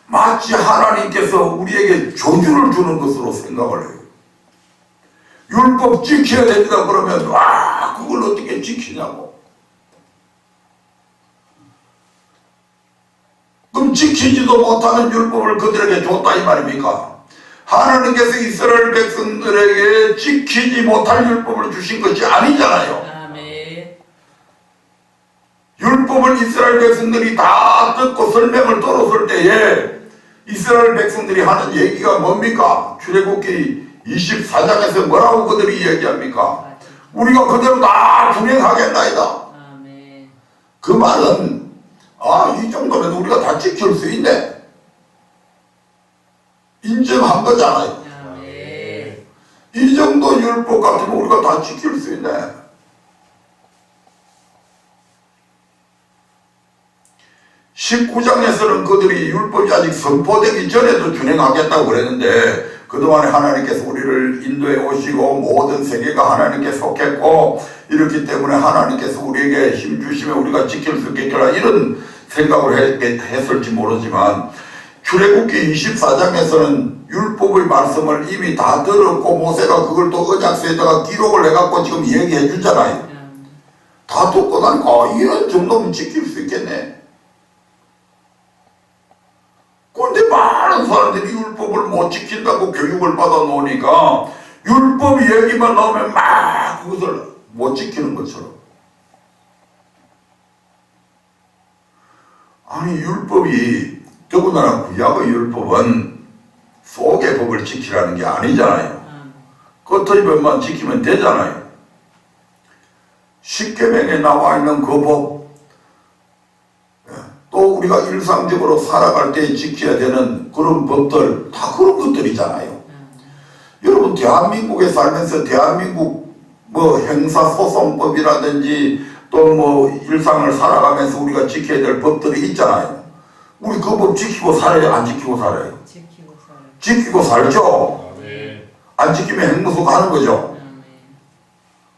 마치 하나님께서 우리에게 저주를 주는 것으로 생각을 해요. 율법 지켜야 됩니다 그러면 와 그걸 어떻게 지키냐고. 그럼 지키지도 못하는 율법을 그들에게 줬다 이 말입니까? 하나님께서 이스라엘 백성들에게 지키지 못할 율법을 주신 것이 아니잖아요. 율법을 이스라엘 백성들이 다 듣고 설명을 들었을 때에 이스라엘 백성들이 하는 얘기가 뭡니까? 출애굽기 24장에서 뭐라고 그들이 얘기합니까? 우리가 그대로 다 준행하겠나이다. 그 말은 이 정도면 우리가 다 지킬 수 있네 인정한 거잖아요. 이 정도 율법 같으면 우리가 다 지킬 수 있네. 19장에서는 그들이 율법이 아직 선포되기 전에도 준행하겠다고 그랬는데 그동안에 하나님께서 우리를 인도해 오시고 모든 세계가 하나님께 속했고 이렇기 때문에 하나님께서 우리에게 힘 주시면 우리가 지킬 수 있겠구나 이런 생각을 했을지 모르지만 출애굽기 24장에서는 율법의 말씀을 이미 다 들었고 모세가 그걸 또 언약서에다가 기록을 해갖고 지금 얘기해 주잖아요. 다 듣고 나니까 이런 정도면 지킬 수 있겠네. 그런데 많은 사람들이 율법을 못 지킨다고 교육을 받아 놓으니까 율법 얘기만 나오면 막 그것을 못 지키는 것처럼. 아니 율법이 더군다나 구약의 율법은 속의 법을 지키라는 게 아니잖아요. 겉의 법만 지키면 되잖아요. 십계명에 나와 있는 그 법, 또 우리가 일상적으로 살아갈 때 지켜야 되는 그런 법들 다 그런 것들이잖아요. 여러분 대한민국에 살면서 대한민국 뭐 형사소송법이라든지 또 뭐 일상을 살아가면서 우리가 지켜야 될 법들이 있잖아요. 우리 그 법 지키고 살아요? 안 지키고 살아요? 지키고 살죠? 안 지키면 행무소 가는 거죠?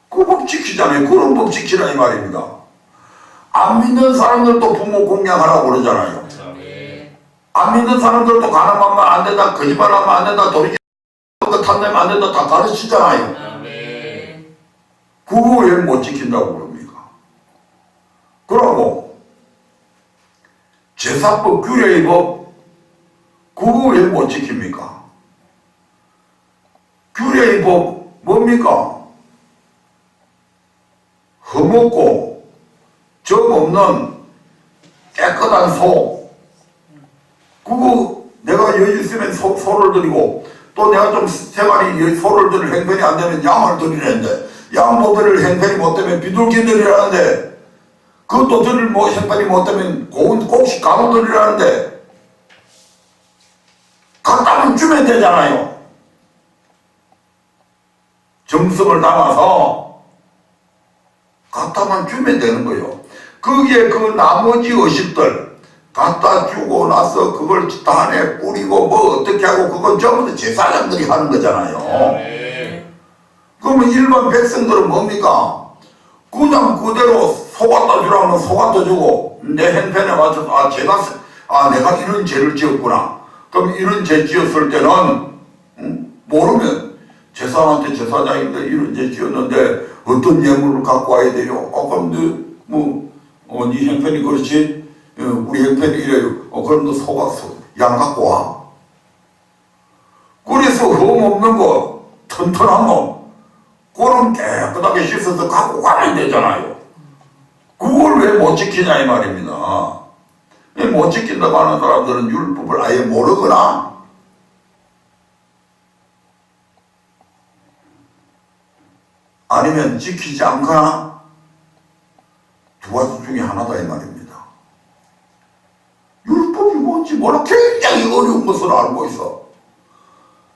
그 법 지키잖아요. 그런 법 지키라 이 말입니다. 안 믿는 사람들도 부모 공양하라고 그러잖아요. 안 믿는 사람들도 가늠하면 안 된다, 거짓말하면 안 된다, 도리지 탐내면 안 된다 다 가르치잖아요. 그거 왜 못 지킨다고 그럽니까? 그러고 제사법, 규례의 법 그거 왜 못 지킵니까? 규례의 법 뭡니까? 허먹고 적 없는 깨끗한 소 그거 내가 여유 있으면 소를 드리고 또 내가 좀 생활이 소를 드릴 형편이 안 되면 양을 드리는데 양 못 드릴 형편이 못 되면 비둘기 드리라는데 그것도 드릴 뭐 형편이 못 되면 꼭씩 가둬 드리라는데 갖다만 주면 되잖아요. 정성을 담아서 갖다만 주면 되는 거예요. 거기에 그 나머지 의식들 갖다 주고 나서 그걸 단에 뿌리고 뭐 어떻게 하고 그건 전부 다 제사장들이 하는 거잖아요. 그러면 일반 백성들은 뭡니까? 그냥 그대로 소 갖다 주라면 소 갖다 주고, 내 형편에 맞춰서, 내가 이런 죄를 지었구나. 그럼 이런 죄 지었을 때는, 모르면, 제사장한테 제사장인데 이런 죄 지었는데, 어떤 예물을 갖고 와야 돼요? 그럼 네 형편이 그렇지? 우리 형편이 이래요. 그럼 너 양 갖고 와. 그래서 흠 없는 거, 튼튼한 거, 그럼 깨끗하게 씻어서 갖고 가면 되잖아요. 그걸 왜 못 지키냐 이 말입니다. 못 지킨다고 하는 사람들은 율법을 아예 모르거나 아니면 지키지 않거나 두 가지 중에 하나다 이 말입니다. 율법이 뭔지 몰라 굉장히 어려운 것을 알고 있어.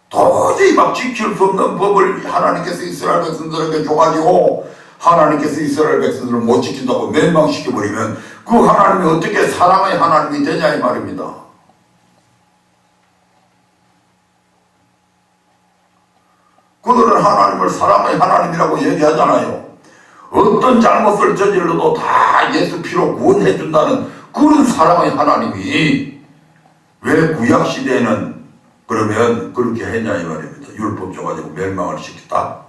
도저히 막 지킬 수 없는 법을 하나님께서 이스라엘 백성들에게 줘가지고 하나님께서 이스라엘 백성들을 못 지킨다고 멸망시켜버리면 그 하나님이 어떻게 사랑의 하나님이 되냐 이 말입니다. 그들은 하나님을 사랑의 하나님이라고 얘기하잖아요. 어떤 잘못을 저질러도 다 예수 피로 구원해 준다는 그런 사랑의 하나님이 왜 구약시대에는 그러면 그렇게 했냐 이 말입니다. 율법 줘가지고 멸망을 시켰다.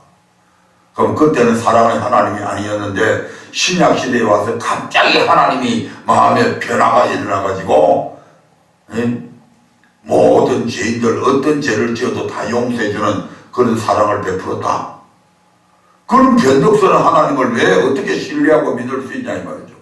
그럼 그때는 사랑의 하나님이 아니었는데 신약시대에 와서 갑자기 하나님이 마음에 변화가 일어나가지고 모든 죄인들 어떤 죄를 지어도 다 용서해주는 그런 사랑을 베풀었다. 그런 변덕스러운 하나님을 왜 어떻게 신뢰하고 믿을 수 있냐 이 말이죠.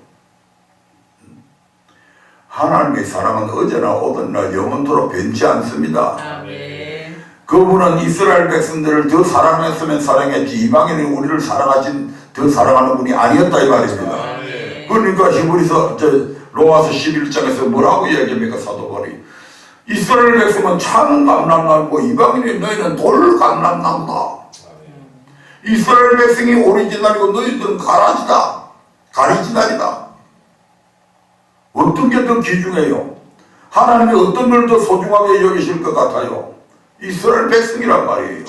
하나님의 사랑은 어제나 오늘나 영원토록 변치 않습니다. 아멘. 그분은 이스라엘 백성들을 더 사랑했으면 사랑했지 이방인이 우리를 더 사랑하는 분이 아니었다 이 말입니다. 아멘. 그러니까 히브리서 로마서 11장에서 뭐라고 얘기합니까 사도 바울이 이스라엘 백성은 참 감람나무고 이방인이 너희는 돌 감람나무다. 이스라엘 백성이 오리지널이고 너희들은 가리지널이다. 어떤 게 더 귀중해요? 하나님이 어떤 걸 더 소중하게 여기실 것 같아요? 이스라엘 백성이란 말이에요.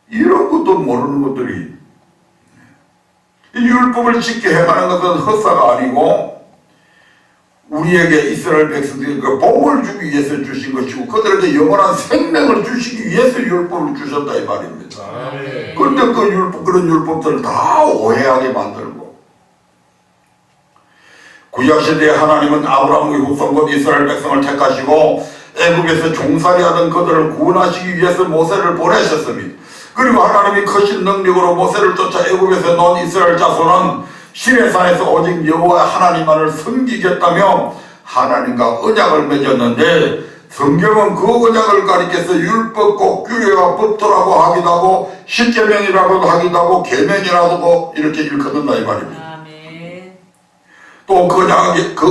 이런 것도 모르는 것들이 이 율법을 지켜 행하는 것은 헛사가 아니고 우리에게 이스라엘 백성들이 그 복을 주기 위해서 주신 것이고 그들에게 영원한 생명을 주시기 위해서 율법을 주셨다 이 말입니다. 그런데 그런 율법들을 다 오해하게 만들고 구약시대에 하나님은 아브라함의 후손 곧 이스라엘 백성을 택하시고 애굽에서 종살이하던 그들을 구원하시기 위해서 모세를 보내셨습니다. 그리고 하나님이 크신 능력으로 모세를 쫓아 애굽에서 놓은 이스라엘 자손은 시내산에서 오직 여호와 하나님만을 섬기겠다며 하나님과 언약을 맺었는데 성경은 그 언약을 가리켜서 율법과 규례와 법도라고 하기도 하고 십계명이라고도 하기도 하고 계명이라고 이렇게 일컫는다 이 말입니다. 또 그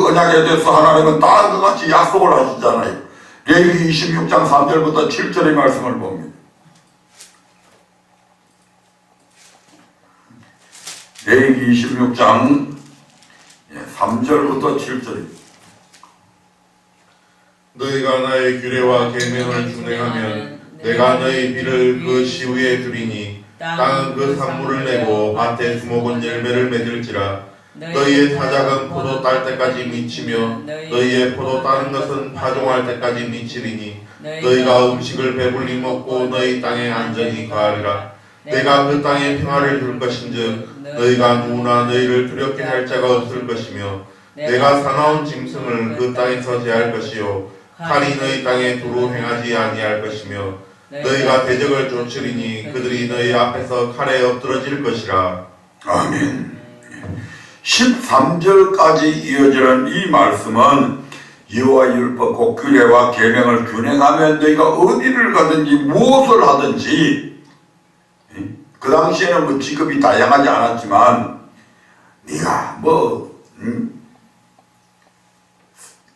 언약에 대해서 하나님은 다음과 같이 약속을 하시잖아요. 레위기 26장 3절부터 7절의 말씀을 봅니다. 레위기 26장 3절부터 7절입니다. 너희가 나의 규례와 계명을 준행하면 내가 너희 비를 그 시위에 두리니 땅은 그 산물을 내고 밭에 수목은 열매를 맺을지라. 너희의 타작은 포도 딸 때까지 미치며 너희의 포도 따는 것은 파종할 때까지 미치리니 너희가 음식을 배불리 먹고 너희 땅에 안전히 거하리라. 내가 그 땅에 평화를 줄 것인즉 너희가 누구나 너희를 두렵게 할 자가 없을 것이며 내가 사나운 짐승을 그 땅에서 제할 것이요 칼이 너희 땅에 두루 행하지 아니할 것이며 너희가 대적을 쫓으리니 그들이 너희 앞에서 칼에 엎드러질 것이라. 아멘. 13절까지 이어지는 이 말씀은 여호와 율법과 규례와 계명을 준행하면 너희가 어디를 가든지 무엇을 하든지 그 당시에는 뭐 직업이 다양하지 않았지만 네가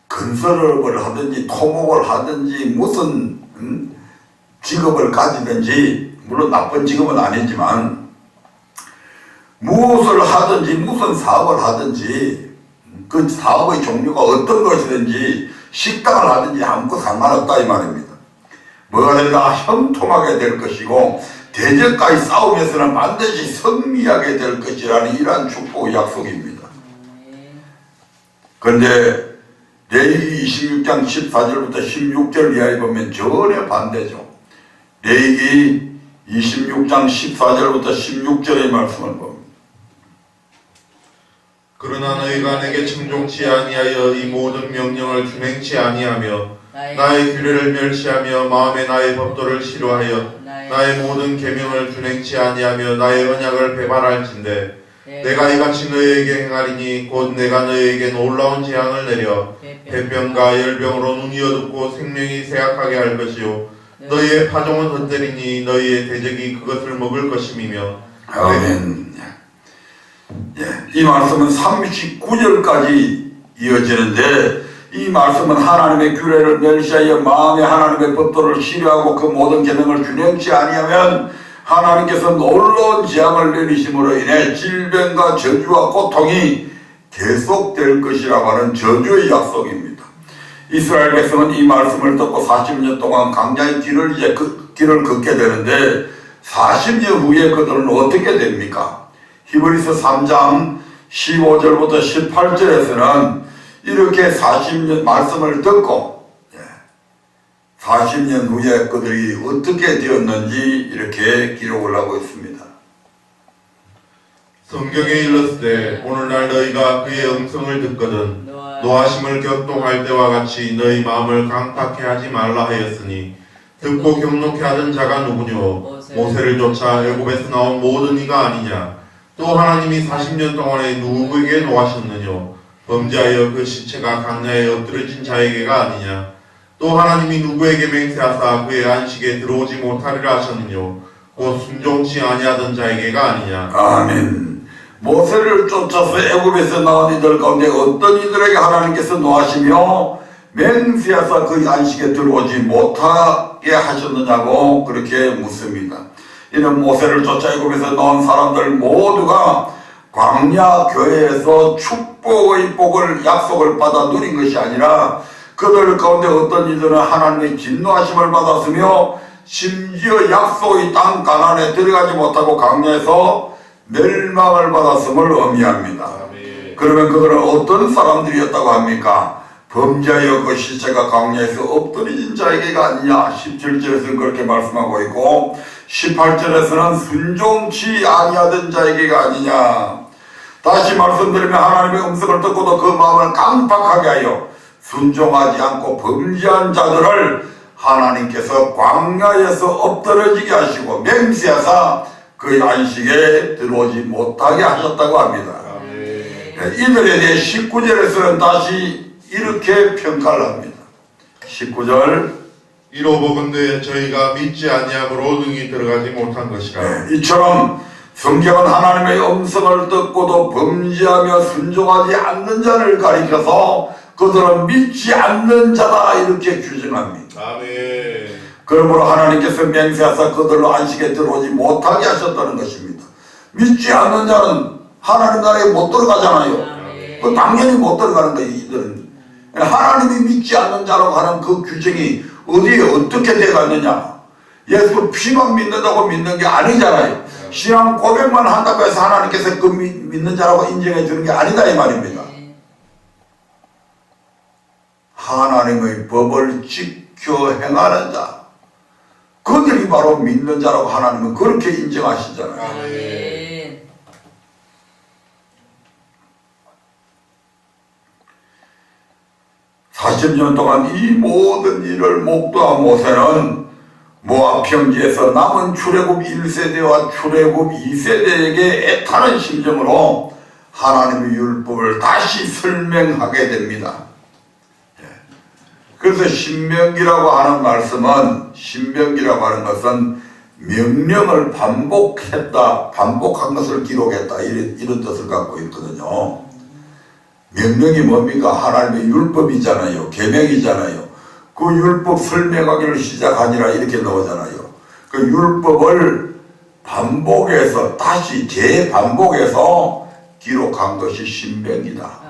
건설업을 하든지 토목을 하든지 무슨 직업을 가지든지 물론 나쁜 직업은 아니지만 무엇을 하든지 무슨 사업을 하든지 그 사업의 종류가 어떤 것이든지 식당을 하든지 아무것도 상관없다 이 말입니다. 뭐가 되나 형통하게 될 것이고 대적까지 싸우면서는 반드시 승리하게 될 것이라는 이러한 축복 약속입니다. 그런데 레위기 26장 14절부터 16절 이하에 보면 전혀 반대죠. 레위기 26장 14절부터 16절의 말씀을 봅니다. 그러나 너희가 내게 청종치 아니하여 이 모든 명령을 준행치 아니하며 나의 규례를 멸시하며 마음에 나의 법도를 싫어하여 나의 모든 계명을 준행치 아니하며 나의 언약을 배반할진대 내가 이같이 너희에게 행하리니 곧 내가 너희에게 놀라운 재앙을 내려 배병과 열병으로 눈이 어둡고 생명이 쇠약하게 할 것이요 너희의 파종은 헛되리니 너희의 대적이 그것을 먹을 것임이며. 아멘. 이 말씀은 39절까지 이어지는데 이 말씀은 하나님의 규례를 멸시하여 마음에 하나님의 법도를 싫어하고 그 모든 계명을 준행치 아니하면 하나님께서 놀라운 재앙을 내리심으로 인해 질병과 저주와 고통이 계속될 것이라고 하는 저주의 약속입니다. 이스라엘 백성은 이 말씀을 듣고 40년 동안 광야의 길을 걷게 되는데 40년 후에 그들은 어떻게 됩니까? 히브리서 3장 15절부터 18절에서는 이렇게 40년 말씀을 듣고 40년 후에 그들이 어떻게 되었는지 이렇게 기록을 하고 있습니다. 성경에 일렀으되 오늘날 너희가 그의 음성을 듣거든 노하심을 격동할 때와 같이 너희 마음을 강팍해 하지 말라 하였으니 듣고 경록해 하던 자가 누구뇨 모세를 쫓아 애굽에서 나온 모든 이가 아니냐 또 하나님이 40년 동안에 누구에게 노하셨느뇨 범죄하여 그 시체가 강야에 엎드려진 자에게가 아니냐 또 하나님이 누구에게 맹세하사 그의 안식에 들어오지 못하리라 하셨느뇨 곧 순종치 아니하던 자에게가 아니냐. 아멘. 모세를 쫓아서 애굽에서 나온 이들 가운데 어떤 이들에게 하나님께서 노하시며 맹세하사 그 안식에 들어오지 못하게 하셨느냐고 그렇게 묻습니다. 이는 모세를 쫓아 애굽에서 나온 사람들 모두가 광야 교회에서 축복의 복을 약속을 받아 누린 것이 아니라 그들 가운데 어떤 이들은 하나님의 진노하심을 받았으며 심지어 약속의 땅 가나안에 들어가지 못하고 광야에서 멸망을 받았음을 의미합니다. 그러면 그들은 어떤 사람들이었다고 합니까? 범죄하여 그 시체가 광야에서 엎드려진 자에게가 아니냐. 17절에서는 그렇게 말씀하고 있고 18절에서는 순종치 아니하던 자에게가 아니냐. 다시 말씀드리면 하나님의 음성을 듣고도 그 마음을 깜빡하게 하여 순종하지 않고 범죄한 자들을 하나님께서 광야에서 엎드러지게 하시고 맹세하사 그의 안식에 들어오지 못하게 하셨다고 합니다. 이들에 대해 19절에서는 다시 이렇게 평가를 합니다. 19절 이로 보건대 저희가 믿지 아니함으로 능히 들어가지 못한 것이라. 이처럼 성경은 하나님의 음성을 듣고도 범죄하며 순종하지 않는 자를 가리켜서 그들은 믿지 않는 자다 이렇게 규정합니다. 아멘. 그러므로 하나님께서 맹세하사 그들로 안식에 들어오지 못하게 하셨다는 것입니다. 믿지 않는 자는 하나님 나라에 못 들어가잖아요. 그 당연히 못 들어가는 거예요. 이들은 하나님이 믿지 않는 자라고 하는 그 규정이 어디에 어떻게 돼갔느냐. 예수 피만 믿는다고 믿는 게 아니잖아요. 신앙 고백만 한다고 해서 하나님께서 그 믿는 자라고 인정해 주는 게 아니다 이 말입니다. 하나님의 법을 지켜 행하는 자, 그들이 바로 믿는 자라고 하나님은 그렇게 인정하시잖아요. 아멘. 40년 동안 이 모든 일을 목도한 모세는 모압 평지에서 남은 출애굽 1세대와 출애굽 2세대에게 애타는 심정으로 하나님의 율법을 다시 설명하게 됩니다. 그래서 신명기라고 하는 말씀은, 신명기라고 하는 것은 명령을 반복한 것을 기록했다 이런 뜻을 갖고 있거든요. 명령이 뭡니까? 하나님의 율법이잖아요. 계명이잖아요. 그 율법 설명하기를 시작하니라 이렇게 나오잖아요. 그 율법을 반복해서 다시 재반복해서 기록한 것이 신명기다.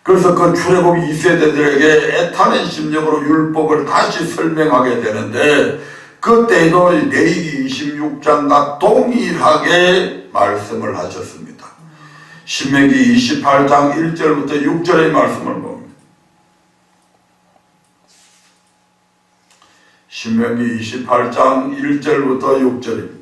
그래서 그 출애굽 2세대들에게 애타는 심정으로 율법을 다시 설명하게 되는데 그때도 레위기 26장과 동일하게 말씀을 하셨습니다. 신명기 28장 1절부터 6절의 말씀을 봅니다. 신명기 28장 1절부터 6절입니다.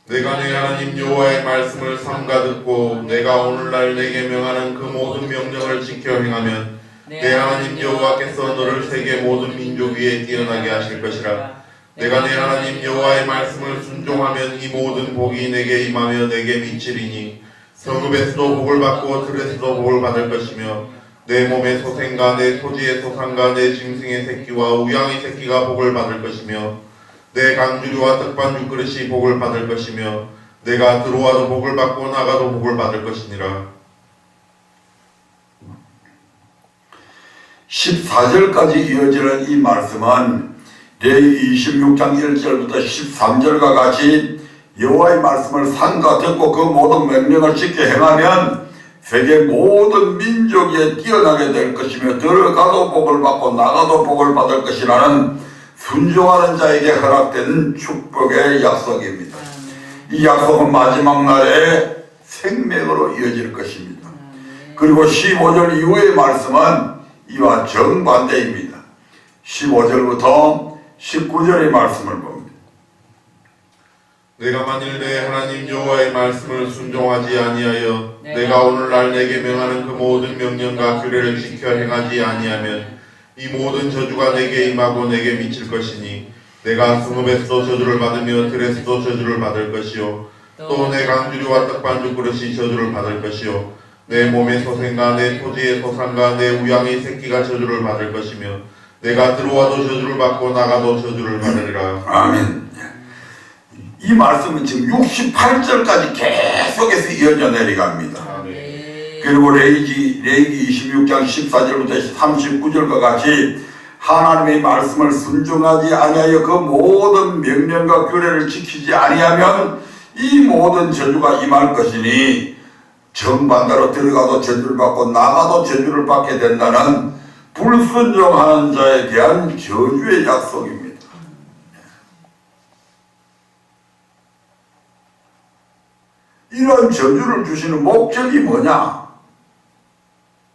내가 내 하나님 여호와의 말씀을 삼가 듣고 내가 오늘날 내게 명하는 그 모든 명령을 지켜 행하면 내 하나님 여호와께서 너를 세계 모든 민족 위에 뛰어나게 하실 것이라. 내가 내 하나님 여호와의 말씀을 순종하면 이 모든 복이 내게 임하며 내게 미치리니 성읍에서도 복을 받고 들에서도 복을 받을 것이며 내 몸의 소생과 내 토지의 소산과 내 짐승의 새끼와 우양의 새끼가 복을 받을 것이며 내 강주리와 떡반죽 그릇이 복을 받을 것이며 내가 들어와도 복을 받고 나가도 복을 받을 것이니라. 14절까지 이어지는 이 말씀은 레위기 26장 1절부터 13절과 같이 여호와의 말씀을 삼가 듣고 그 모든 명령을 지켜 행하면 세계 모든 민족에 뛰어나게 될 것이며 들어가도 복을 받고 나가도 복을 받을 것이라는 순종하는 자에게 허락된 축복의 약속입니다. 이 약속은 마지막 날에 생명으로 이어질 것입니다. 그리고 15절 이후의 말씀은 이와 정반대입니다. 15절부터 19절의 말씀을 봅니다. 내가 만일 내 하나님 여호와의 말씀을 순종하지 아니하여 내가 오늘날 내게 명하는 그 모든 명령과 규례를 지켜 행하지 아니하면 이 모든 저주가 내게 임하고 내게 미칠 것이니 내가 성읍에서도 저주를 받으며 들에서도 저주를 받을 것이요 또 내 강주리와 떡반죽 그릇이 저주를 받을 것이요 내 몸의 소생과 내 토지의 소산과 내 우양의 새끼가 저주를 받을 것이며 내가 들어와도 저주를 받고 나가도 저주를 받으리라. 아멘. 이 말씀은 지금 68절까지 계속해서 이어져 내려갑니다. 그리고 레위기 26장 14절부터 39절과 같이 하나님의 말씀을 순종하지 아니하여 그 모든 명령과 규례를 지키지 아니하면 이 모든 저주가 임할 것이니 정반대로 들어가도 저주를 받고 나가도 저주를 받게 된다는 불순종하는 자에 대한 저주의 약속입니다. 이런 저주를 주시는 목적이 뭐냐?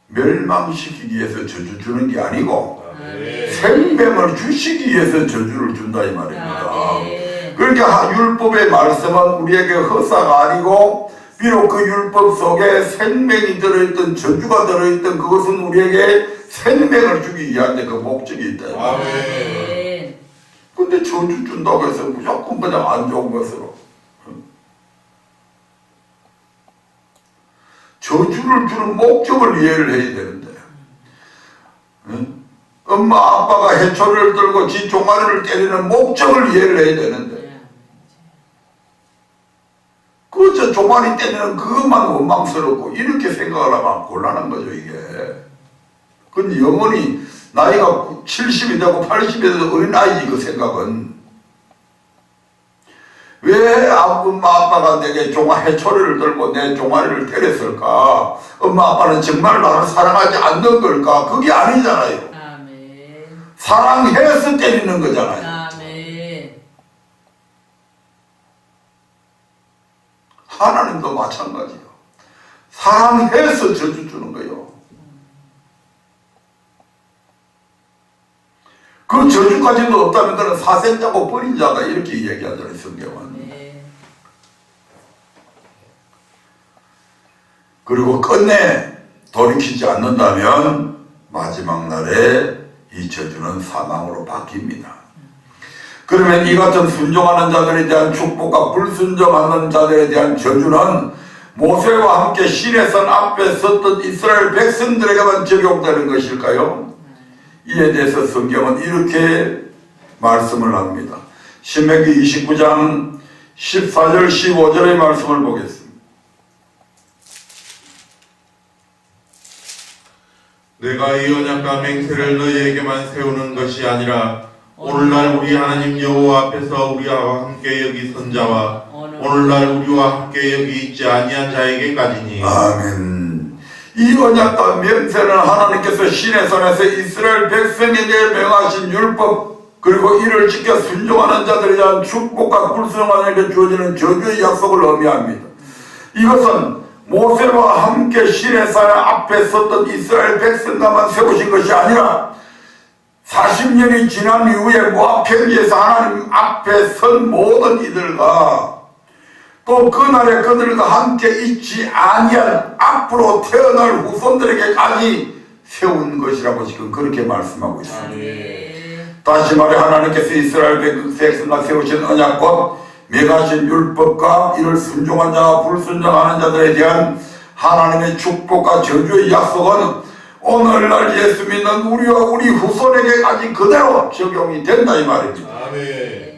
멸망시키기 위해서 저주 주는 게 아니고 생명을 주시기 위해서 저주를 준다 이 말입니다. 그러니까 율법의 말씀은 우리에게 허사가 아니고 비록 그 율법 속에 생명이 들어있던 저주가 들어있던 그것은 우리에게 생명을 주기 위한 그 목적이 있다. 근데 저주 준다고 해서 무조건 그냥 안 좋은 것으로 저주를 주는 목적을 이해를 해야 되는데 엄마 아빠가 해초리를 들고 지 종아리를 때리는 목적을 이해를 해야 되는데 그저 종아리 때리는 그것만 원망스럽고 이렇게 생각을 하면 곤란한 거죠 이게. 근데 영원히 나이가 70이 되고 80이 돼도 어린아이지 그 생각은. 왜 엄마 아빠가 내게 해초리를 들고 내 종아리를 때렸을까? 엄마 아빠는 정말 나를 사랑하지 않는 걸까? 그게 아니잖아요. 아멘. 사랑해서 때리는 거잖아요. 아멘. 하나님도 마찬가지요. 사랑해서 저주 주는 거예요. 그 저주까지도 없다면 그는 사생자고 버린 자다 이렇게 얘기하잖아요 성경은. 그리고 끝내 돌이키지 않는다면 마지막 날에 이 저주는 사망으로 바뀝니다. 그러면 이 같은 순종하는 자들에 대한 축복과 불순종하는 자들에 대한 저주는 모세와 함께 시내산 앞에 섰던 이스라엘 백성들에게만 적용되는 것일까요? 이에 대해서 성경은 이렇게 말씀을 합니다. 신명기 29장 14절 15절의 말씀을 보겠습니다. 내가 이 언약과 맹세를 너희에게만 세우는 것이 아니라 오늘날 우리 하나님 여호와 앞에서 우리와 함께 여기 선 자와 오늘날 우리와 함께 여기 있지 아니한 자에게까지니. 아멘. 이 언약과 명세는 하나님께서 시내산에서 이스라엘 백성에게 명하신 율법, 그리고 이를 지켜 순종하는 자들에 대한 축복과 불순종하는 주어지는 저주의 약속을 의미합니다. 이것은 모세와 함께 시내산 앞에 섰던 이스라엘 백성들만 세우신 것이 아니라 40년이 지난 이후에 모압 평지에서 하나님 앞에 선 모든 이들과 또 그날의 그들과 함께 있지 아니한 앞으로 태어날 후손들에게까지 세운 것이라고 지금 그렇게 말씀하고 있습니다. 다시 말해 하나님께서 이스라엘 백성과 세우신 언약과 명하신 율법과 이를 순종한 자와 불순종하는 자들에 대한 하나님의 축복과 저주의 약속은 오늘날 예수 믿는 우리와 우리 후손에게까지 그대로 적용이 된다 이 말입니다. 아멘.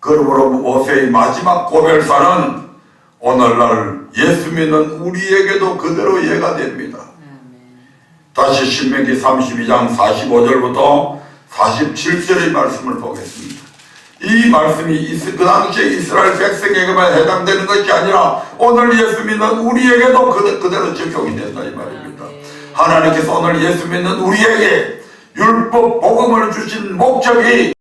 그러므로 모세의 마지막 고별사는 오늘날 예수 믿는 우리에게도 그대로 이해가 됩니다. 다시 신명기 32장 45절부터 47절의 말씀을 보겠습니다. 이 말씀이 그 당시에 이스라엘 백성에게만 해당되는 것이 아니라 오늘 예수 믿는 우리에게도 그대로 적용이 된다 이 말입니다. 하나님께서 오늘 예수 믿는 우리에게 율법 복음을 주신 목적이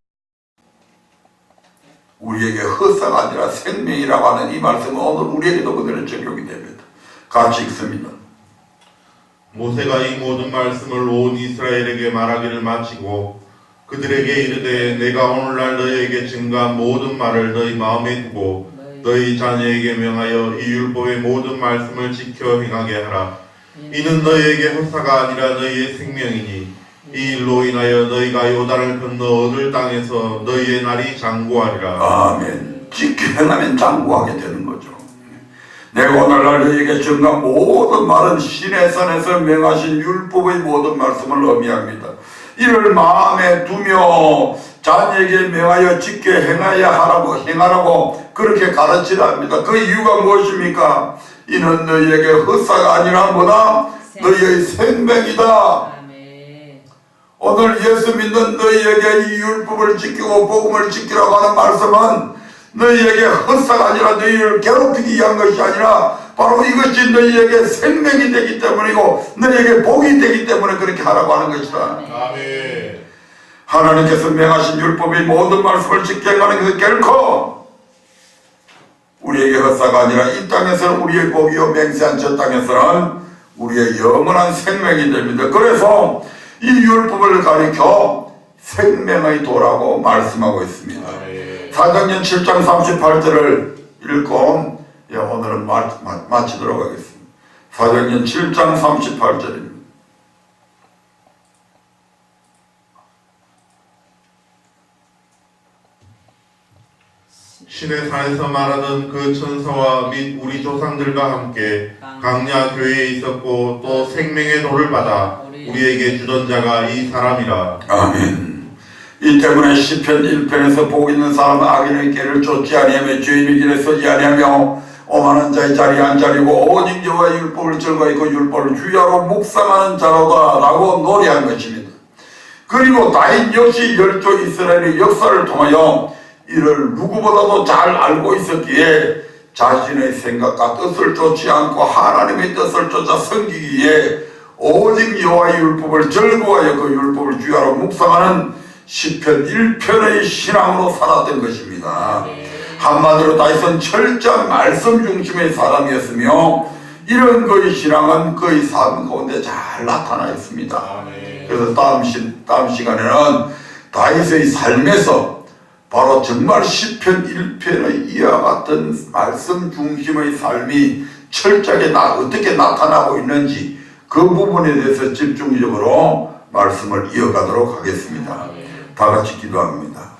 우리에게 헛사가 아니라 생명이라고 하는 이 말씀은 오늘 우리에게도 그대로 적용이 됩니다. 같이 읽습니다. 모세가 이 모든 말씀을 온 이스라엘에게 말하기를 마치고 그들에게 이르되 내가 오늘날 너희에게 증거한 모든 말을 너희 마음에 두고 너희 자녀에게 명하여 이 율법의 모든 말씀을 지켜 행하게 하라. 이는 너희에게 헛사가 아니라 너희의 생명이니 이 일로 인하여 너희가 요단을 건너 얻을 땅에서 너희의 날이 장구하리라. 아멘. 지켜 행하면 장구하게 되는 거죠. 내가 오늘날 너희에게 증거한 모든 말은 시내산에서 명하신 율법의 모든 말씀을 의미합니다. 이를 마음에 두며 자녀에게 명하여 지켜 행하라고 그렇게 가르치라 합니다. 그 이유가 무엇입니까? 이는 너희에게 헛사가 아니라 뭐다? 너희의 생명이다. 오늘 예수 믿는 너희에게 이 율법을 지키고 복음을 지키라고 하는 말씀은 너희에게 헛사가 아니라 너희를 괴롭히기 위한 것이 아니라 바로 이것이 너희에게 생명이 되기 때문이고 너희에게 복이 되기 때문에 그렇게 하라고 하는 것이다. 아멘. 하나님께서 명하신 율법의 모든 말씀을 지켜 행하는 것은 결코 우리에게 헛사가 아니라 이 땅에서는 우리의 복이요 맹세한 저 땅에서는 우리의 영원한 생명이 됩니다. 그래서 이 율법을 가리켜 생명의 도라고 말씀하고 있습니다. 사도행전 7장 38절을 읽고 오늘은 마치도록 하겠습니다. 사도행전 7장 38절입니다. 신의 산에서 말하던 그 천사와 및 우리 조상들과 함께 강야 교회에 있었고 또 생명의 도를 받아 우리에게 주던 자가 이 사람이라. 아멘. 이 때문에 시편 1편에서 복 있는 사람은 악인의 길을 쫓지 아니하며 죄인의 길에 서지 아니하며 오만한 자의 자리에 앉아리고 오직 여호와의 율법을 즐거이 그 율법을 주야로 묵상하는 자로다 라고 노래한 것입니다. 그리고 다윗 역시 열조 이스라엘의 역사를 통하여 이를 누구보다도 잘 알고 있었기에 자신의 생각과 뜻을 쫓지 않고 하나님의 뜻을 쫓아 섬기기에 오직 여호와의 율법을 즐거워하여 그 율법을 주야로 묵상하는 시편 1편의 신앙으로 살았던 것입니다. 한마디로 다윗은 철저한 말씀 중심의 사람이었으며 이런 그의 신앙은 그의 삶 가운데 잘 나타나 있습니다. 그래서 다음 시간에는 다윗의 삶에서 바로 정말 시편 1편의 이와 같은 말씀 중심의 삶이 철저하게 어떻게 나타나고 있는지 그 부분에 대해서 집중적으로 말씀을 이어가도록 하겠습니다. 다 같이 기도합니다.